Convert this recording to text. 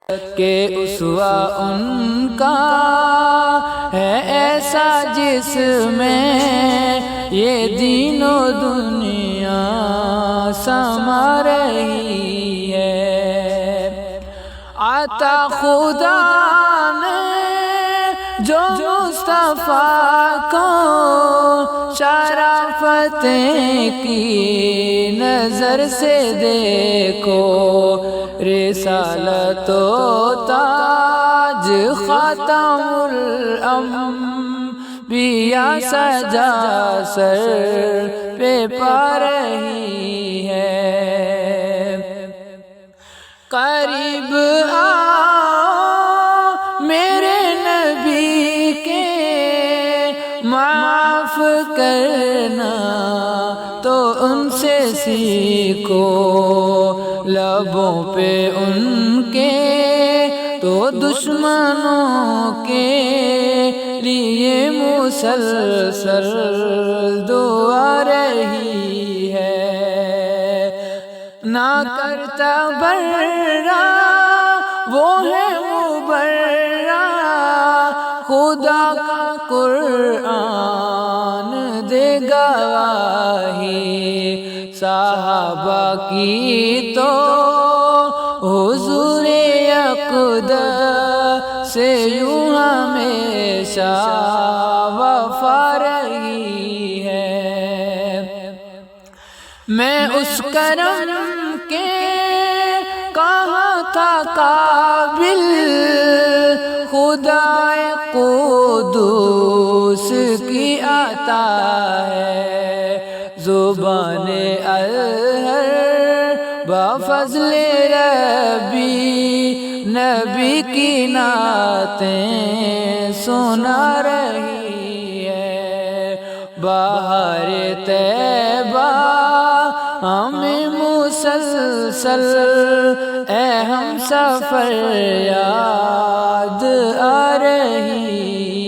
کہ اسوہ ان کا ہے ایسا جس میں یہ دین و دنیا سما رہی ہے۔ عطا خدا نے جو مصطفیٰ کو شرافتیں کی نظر سے دیکھو، رسالت و تاج خاتم الانبیاء سجا سر پہ پا رہی ہے۔ قریب آؤ میرے نبی کے معاف کرنا تو ان سے سیکھو، لبوں پہ ان کے تو دشمنوں کے لیے مسلسل دعا رہی ہے۔ نہ کرتا برا وہ ہے مبرا، خدا کا قرآن دے گواہی، صحابہ کی تو حضور اقدس سے یوں ہمیشہ وفا رہی ہے۔ میں اس کرم کے کہاں تھا قابل، خدا قدوس کی عطا ہے، زبان اطہر بفضل ربی نبی کی نعتیں سنا رہی ہے۔ بہار طیبہ ہمیں مسلسل اے ہم سفر یاد